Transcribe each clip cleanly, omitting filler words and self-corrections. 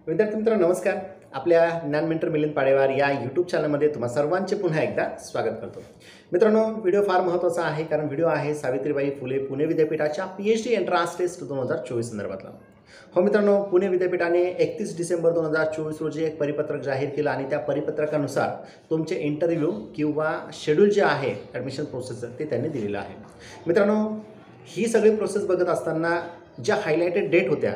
विद्यार्थी मित्रांनो नमस्कार. आपल्या ज्ञान मेंटर मिलिंद पाडेवार या यूट्यूब चॅनलमध्ये तुम्हा सर्वांचे पुन्हा एकदा स्वागत करतो. मित्रांनो, व्हिडिओ फार महत्त्वाचा आहे कारण व्हिडिओ आहे सावित्रीबाई फुले पुणे विद्यापीठाच्या PhD एंट्रन्स टेस्ट 2024 संदर्भातला. हो मित्रांनो, पुणे विद्यापीठाने 31 डिसेंबर 2024 रोजी एक परिपत्रक जाहीर केलं आणि त्या परिपत्रकानुसार तुमचे इंटरव्ह्यू किंवा शेड्यूल जे आहे ॲडमिशन प्रोसेसचं ते त्यांनी दिलेलं आहे. मित्रांनो, ही सगळी प्रोसेस बघत असताना ज्या हायलाइटेड डेट होत्या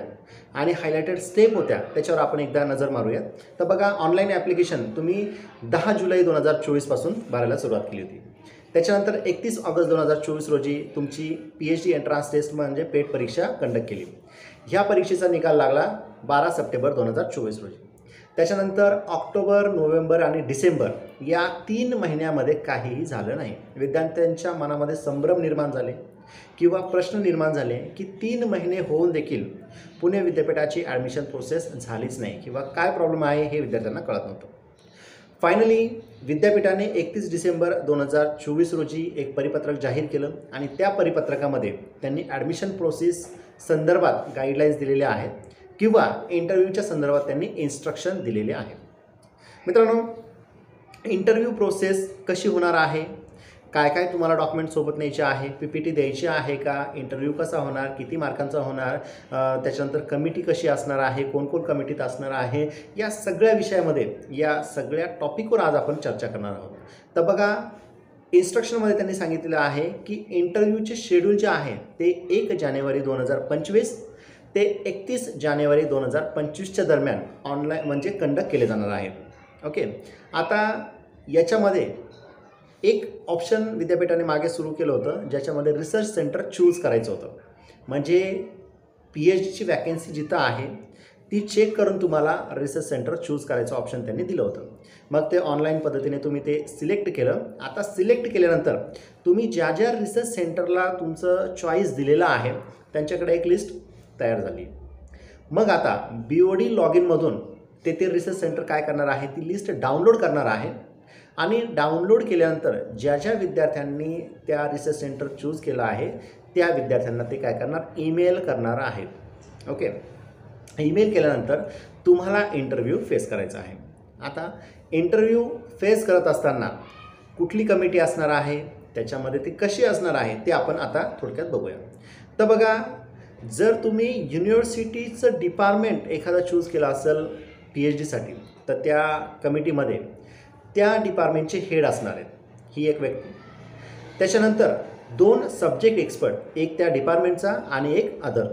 आणि हायलाइटेड स्टेप होत्या त्याच्यावर आपण एकदा नजर मारूयात. तर बघा, ऑनलाईन ॲप्लिकेशन तुम्ही 10 जुलै 2024 पासून भरायला सुरुवात केली होती. त्याच्यानंतर 31 ऑगस्ट 2024 रोजी तुमची PhD एंट्रन्स टेस्ट म्हणजे पेट परीक्षा कंडक्ट केली. ह्या परीक्षेचा निकाल लागला 12 सप्टेंबर 2024 रोजी. त्याच्यानंतर ऑक्टोबर, नोव्हेंबर आणि डिसेंबर या 3 महिन्यामध्ये काहीही झालं नाही. विद्यार्थ्यांच्या मनामध्ये संभ्रम निर्माण झाले किंवा प्रश्न निर्माण झाले की 3 महिने होऊन देखील पुणे विद्यापीठाची ॲडमिशन प्रोसेस झालीच नाही किंवा काय प्रॉब्लेम आहे हे विद्यार्थ्यांना कळत नव्हतं. फायनली विद्यापीठाने 31 डिसेंबर 2024 रोजी एक परिपत्रक जाहीर केलं आणि त्या परिपत्रकामध्ये त्यांनी ॲडमिशन प्रोसेस संदर्भात गाईडलाईन्स दिलेल्या आहेत किंवा इंटरव्ह्यूच्या संदर्भात त्यांनी इन्स्ट्रक्शन दिलेले आहेत. मित्रांनो, इंटरव्ह्यू प्रोसेस कशी होणार आहे, काय काय तुम्हाला डॉक्युमेंट सोबत न्यायचे आहे, PPT द्यायची आहे का, इंटरव्ह्यू कसा होणार, किती मार्कांचा होणार, त्याच्यानंतर कमिटी कशी असणार आहे, कोण कोण कमिटीत असणार आहे, या सगळ्या विषयामध्ये या सगळ्या टॉपिकवर आज आपण चर्चा करणार आहोत. तर बघा, इन्स्ट्रक्शनमध्ये त्यांनी सांगितलेलं आहे की इंटरव्ह्यूचे शेड्यूल जे आहे ते 1 जानेवारी 2025 ते 31 जानेवारी 2025च्या दरम्यान ऑनलाईन म्हणजे कंडक्ट केले जाणार आहे. ओके, आता याच्यामध्ये एक ऑप्शन विद्यापीठाने मागे सुरू केलं होतं ज्याच्यामध्ये रिसर्च सेंटर चूज करायचं होतं. म्हणजे PhDची वॅकन्सी जिथं आहे ती चेक करून तुम्हाला रिसर्च सेंटर चूज करायचं ऑप्शन त्यांनी दिलं होतं. मग ते ऑनलाईन पद्धतीने तुम्ही ते सिलेक्ट केलं. आता सिलेक्ट केल्यानंतर तुम्ही ज्या ज्या रिसर्च सेंटरला तुमचं चॉईस दिलेलं आहे त्यांच्याकडे एक लिस्ट तयार झाली. मग आता BOD लॉग इनमधून ते रिसर्च सेंटर काय करणार आहे, ती लिस्ट डाउनलोड करणार आहे आणि डाउनलोड केल्यानंतर ज्या ज्या विद्यार्थ्यांनी त्या रिसर्च सेंटर चूज केलं आहे त्या विद्यार्थ्यांना ते काय करणार, ईमेल करणार आहेत. ओके, ईमेल केल्यानंतर तुम्हाला इंटरव्ह्यू फेस करायचा आहे. आता इंटरव्ह्यू फेस करत असताना कुठली कमिटी असणार आहे, त्याच्यामध्ये ती कशी असणार आहे ते आपण आता थोडक्यात बघूया. तर बघा, जर तुम्ही युनिव्हर्सिटीचं डिपार्टमेंट एखादा चूज केला असेल PhDसाठी तर त्या कमिटीमध्ये त्या डिपार्टमेंटचे हेड असणार आहेत, ही एक व्यक्ती. त्याच्यानंतर 2 सब्जेक्ट एक्सपर्ट, एक त्या डिपार्टमेंटचा आणि एक अदर.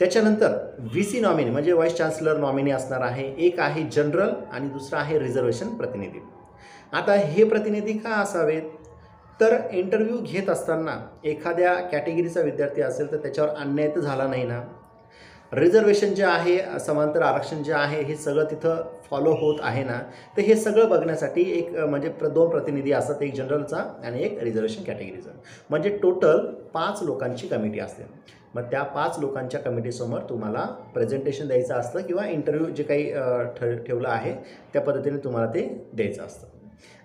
त्याच्यानंतर VC नॉमिनी म्हणजे व्हाईस चान्सलर नॉमिनी असणार आहे. एक आहे जनरल आणि दुसरा आहे रिझर्वेशन प्रतिनिधी. आता हे प्रतिनिधी का असावेत, तर इंटरव्ह्यू घेत असताना एखाद्या कॅटेगरीचा विद्यार्थी असेल तर त्याच्यावर अन्याय तर झाला नाही ना. रिझर्वेशन जे आहे, समांतर आरक्षण जे आहे, हे सगळं तिथं फॉलो होत आहे ना. तर हे सगळं बघण्यासाठी एक म्हणजे 2 प्रतिनिधी असतात, एक जनरलचा आणि एक रिझर्वेशन कॅटेगरीचा. म्हणजे टोटल 5 लोकांची कमिटी असते. मग त्या 5 लोकांच्या कमिटीसमोर तुम्हाला प्रेझेंटेशन द्यायचं असतं किंवा इंटरव्ह्यू जे काही ठेवलं आहे त्या पद्धतीने तुम्हाला ते द्यायचं असतं.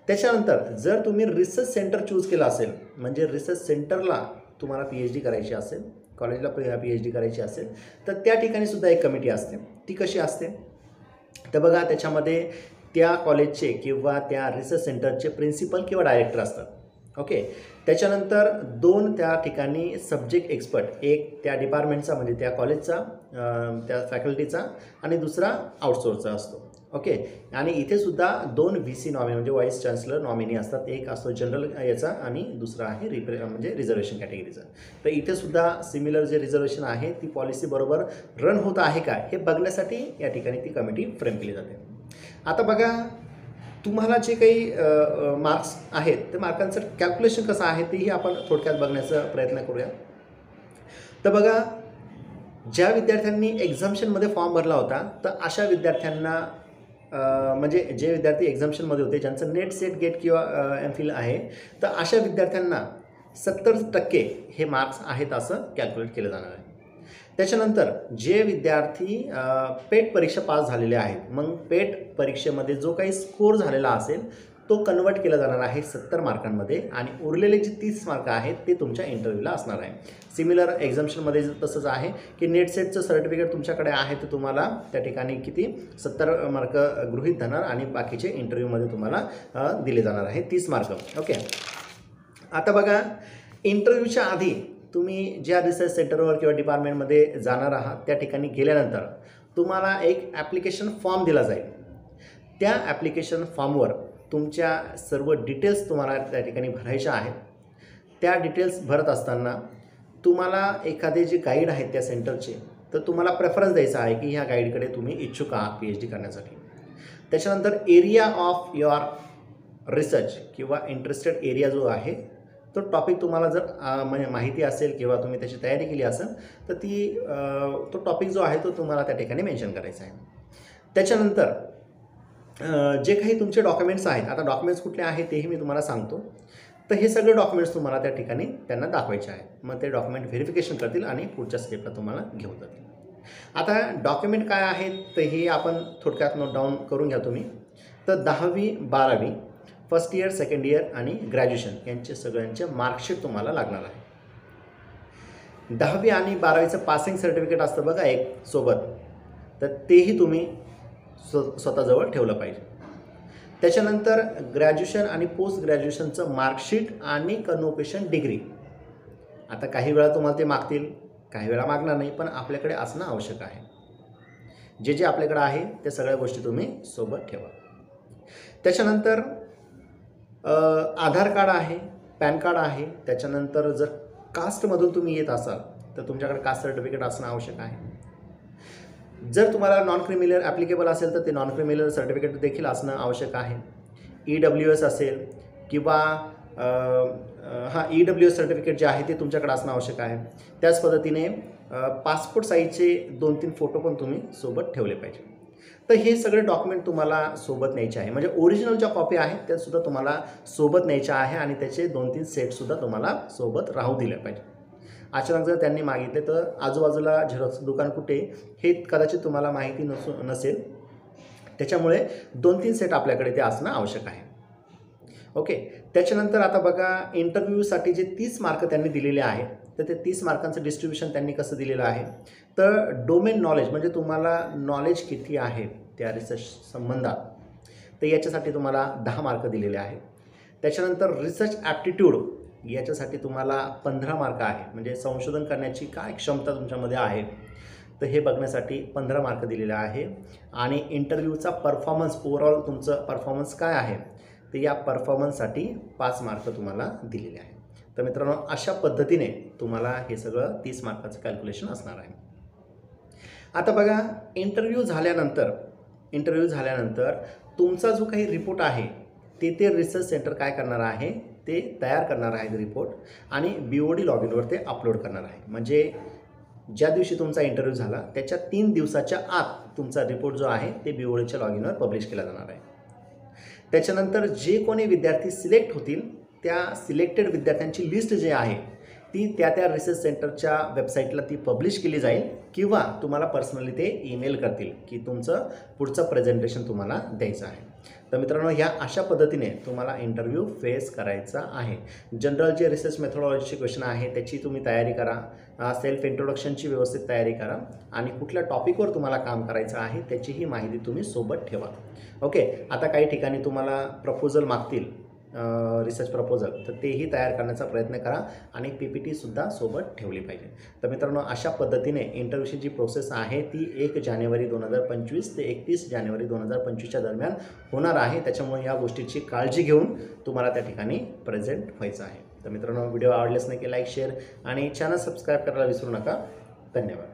त्याच्यानंतर जर तुम्ही रिसर्च सेंटर चूज केलं असेल, म्हणजे रिसर्च सेंटरला तुम्हाला PhD करायची असेल, कॉलेजला PhD करायची असेल तर त्या ठिकाणी सुद्धा एक कमिटी असते. ती कशी असते, तर बघा, त्याच्यामध्ये त्या कॉलेजचे किंवा त्या रिसर्च सेंटरचे प्रिन्सिपल किंवा डायरेक्टर असतात. ओके, त्याच्यानंतर 2 त्या ठिकाणी सब्जेक्ट एक्सपर्ट, एक त्या डिपार्टमेंटचा म्हणजे त्या कॉलेजचा त्या फॅकल्टीचा आणि दुसरा आउटसोर्सचा असतो. ओके, आणि इथे सुद्धा 2 VC नॉमिनी म्हणजे व्हाईस चान्सलर नॉमिनी असतात. एक असतो जनरल याचा आणि दुसरा आहे म्हणजे रिझर्वेशन कॅटेगरीचा. तर इथे सुद्धा सिमिलर जे रिझर्वेशन आहे ती पॉलिसी बरोबर रन होत आहे का हे बघण्यासाठी या ठिकाणी ती कमिटी फ्रेम केली जाते. आता बघा, तुम्हाला जे काही मार्क्स आहेत ते मार्कांचं कॅल्क्युलेशन कसं आहे तेही आपण थोडक्यात बघण्याचा प्रयत्न करूया. तर बघा, ज्या विद्यार्थ्यांनी एक्झाम्शनमध्ये फॉर्म भरला होता तर अशा विद्यार्थ्यांना म्हणजे जे विद्यार्थी एक्झाम्शनमध्ये होते ज्यांचं नेट, सेट, गेट किंवा MPhil आहे तर अशा विद्यार्थ्यांना 70% हे मार्क्स आहेत असं कॅल्क्युलेट केलं जाणार आहे. त्याच्यानंतर जे विद्यार्थी पेट परीक्षा पास झालेले आहेत, मग पेट परीक्षेमध्ये जो काही स्कोर झालेला असेल तो कन्वर्ट केला जाणार आहे 70 मार्कांमध्ये आणि उरलेले जे 30 मार्क आहेत ते तुमच्या इंटरव्ह्यूला असणार आहे. सिमिलर एक्झाम्शनमध्ये तसंच आहे की नेट सेटचं सर्टिफिकेट तुमच्याकडे आहे तर तुम्हाला त्या ठिकाणी किती 70 मार्क गृहीत धरणार आणि बाकीचे इंटरव्ह्यूमध्ये तुम्हाला दिले जाणार आहे 30 मार्क. ओके, आता बघा, इंटरव्ह्यूच्या आधी तुम्ही ज्या रिसर्च सेंटरवर किंवा डिपार्टमेंटमध्ये जाणार आहात त्या ठिकाणी गेल्यानंतर तुम्हाला एक ॲप्लिकेशन फॉर्म दिला जाईल. त्या ॲप्लिकेशन फॉर्मवर तुमच्या सर्व डिटेल्स तुम्हाला त्या ठिकाणी भरायच्या आहेत. त्या डिटेल्स भरत असताना तुम्हाला एखादे जे गाईड आहेत त्या सेंटरचे तर तुम्हाला प्रेफरन्स द्यायचा आहे की ह्या गाईडकडे तुम्ही इच्छुक आहात PhD करण्यासाठी. त्याच्यानंतर एरिया ऑफ युअर रिसर्च किंवा इंटरेस्टेड एरिया जो आहे तो टॉपिक तुम्हाला जर म्हणजे माहिती असेल किंवा तुम्ही त्याची तयारी केली असेल तर तो टॉपिक जो आहे तो तुम्हाला त्या ठिकाणी मेन्शन करायचा आहे. त्याच्यानंतर जे काही तुमचे डॉक्युमेंट्स आहेत, आता डॉक्युमेंट्स कुठले आहेत तेही मी तुम्हाला सांगतो. तर हे सगळे डॉक्युमेंट्स तुम्हाला त्या ठिकाणी त्यांना दाखवायचे आहेत. मग ते डॉक्युमेंट व्हेरिफिकेशन करतील आणि पुढच्या स्टेपला तुम्हाला घेऊन जातील. आता डॉक्युमेंट काय आहेत तर हे आपण थोडक्यात नोट डाऊन करून घ्या तुम्ही. तर 10वी 12वी फर्स्ट इयर, सेकंड इयर आणि ग्रॅज्युएशन यांचे सगळ्यांचे मार्कशीट तुम्हाला लागणार आहे. 10वी आणि 12वीचं पासिंग सर्टिफिकेट असतं बघा एक सोबत, तर तेही तुम्ही स्वतःजवळ ठेवलं पाहिजे. त्याच्यानंतर ग्रॅज्युएशन आणि पोस्ट ग्रॅज्युएशनचं मार्कशीट आणि कन्व्होकेशन डिग्री. आता काही वेळा तुम्हाला ते मागतील, काही वेळा मागणार नाही, पण आपल्याकडे असणं आवश्यक आहे. जे जे आपल्याकडे आहे त्या सगळ्या गोष्टी तुम्ही सोबत ठेवा. त्याच्यानंतर आधार कार्ड आहे, पॅन कार्ड आहे. त्याच्यानंतर जर कास्टमधून तुम्ही येत असाल तर तुमच्याकडे कास्ट सर्टिफिकेट असणं आवश्यक आहे. जर तुम्हाला नॉन क्रिमिनल ॲप्लिकेबल असेल तर ते नॉन क्रिमिनल सर्टिफिकेट देखील असणं आवश्यक आहे. EWS असेल किंवा EWS सर्टिफिकेट जे आहे ते तुमच्याकडे असणं आवश्यक आहे. त्याच पद्धतीने पासपोर्ट साईजचे 2-3 फोटो पण तुम्ही सोबत ठेवले पाहिजे. तर हे सगळे डॉक्युमेंट तुम्हाला सोबत न्यायचे आहे. म्हणजे ओरिजिनल ज्या कॉपी आहेत त्यासुद्धा तुम्हाला सोबत न्यायच्या आहे आणि त्याचे 2-3 सेटसुद्धा तुम्हाला सोबत राहू दिले पाहिजे. अचानक जर त्यांनी मागितले तर आजूबाजूला झेरॉक्स दुकान कुठे हे कदाचित तुम्हाला माहिती नसेल. त्याच्यामुळे 2-3 सेट आपल्याकडे ते असणं आवश्यक आहे. ओके, त्याच्यानंतर आता बघा, इंटरव्ह्यूसाठी जे 30 मार्क त्यांनी दिलेले आहेत तर ते 30 मार्कांचं डिस्ट्रीब्युशन त्यांनी कसं दिलेलं आहे तर डोमेन नॉलेज म्हणजे तुम्हाला नॉलेज किती आहे त्या रिसर्च संबंधात तर याच्यासाठी तुम्हाला 10 मार्क दिलेले आहेत. त्याच्यानंतर रिसर्च ॲप्टिट्यूड याच्यासाठी तुम्हाला 15 मार्क आहे. म्हणजे संशोधन करण्याची काय क्षमता तुमच्यामध्ये आहे तर हे बघण्यासाठी 15 मार्क दिलेले आहे. आणि इंटरव्ह्यूचा परफॉर्मन्स, ओव्हरऑल तुमचं परफॉर्मन्स काय आहे तर या परफॉर्मन्ससाठी 5 मार्क तुम्हाला दिलेले आहे. तर मित्रांनो, अशा पद्धतीने तुम्हाला हे सगळं 30 मार्काचं कॅल्क्युलेशन असणार आहे. आता बघा, इंटरव्ह्यू झाल्यानंतर तुमचा जो काही रिपोर्ट आहे ते रिसर्च सेंटर काय करणार आहे ते तयार करणार आहे रिपोर्ट आणि BOD लॉगिनवर ते अपलोड करणार आहे. म्हणजे ज्या दिवशी तुमचा इंटरव्ह्यू झाला त्याच्या 3 दिवसाच्या आत तुमचा रिपोर्ट जो आहे ते BODच्या लॉगिनवर पब्लिश केला जाणार आहे. त्याच्यानंतर जे कोणी विद्यार्थी सिलेक्ट होतील त्या सिलेक्टेड विद्यार्थ्यांची लिस्ट जी आहे ती त्या रिसर्च सेंटरच्या वेबसाईटला ती पब्लिश केली जाईल किंवा तुम्हाला पर्सनली ते ईमेल करतील की तुमचं पुढचं प्रेझेंटेशन तुम्हाला द्यायचं आहे. तर मित्रांनो, ह्या अशा पद्धतीने तुम्हाला इंटरव्ह्यू फेस करायचा आहे. जनरल जे रिसर्च मेथोडॉलॉजीचे क्वेश्चन आहे त्याची तुम्ही तयारी करा. सेल्फ इंट्रोडक्शनची व्यवस्थित तयारी करा आणि कुठल्या टॉपिकवर तुम्हाला काम करायचं आहे त्याचीही माहिती तुम्ही सोबत ठेवा. ओके, आता काही ठिकाणी तुम्हाला प्रपोजल मागतील, रिसर्च प्रपोजल, तर तेही तयार करण्याचा प्रयत्न करा आणि PPTसुद्धा सोबत ठेवली पाहिजे. तर मित्रांनो, अशा पद्धतीने इंटरव्ह्यूची जी प्रोसेस आहे ती 1 जानेवारी 2025 ते 31 जानेवारी 2025च्या दरम्यान होणार आहे. त्याच्यामुळे या गोष्टीची काळजी घेऊन तुम्हाला त्या ठिकाणी प्रेझेंट व्हायचं आहे. तर मित्रांनो, व्हिडिओ आवडल्यास नक्की लाईक, शेअर आणि चॅनल सबस्क्राईब करायला विसरू नका. धन्यवाद.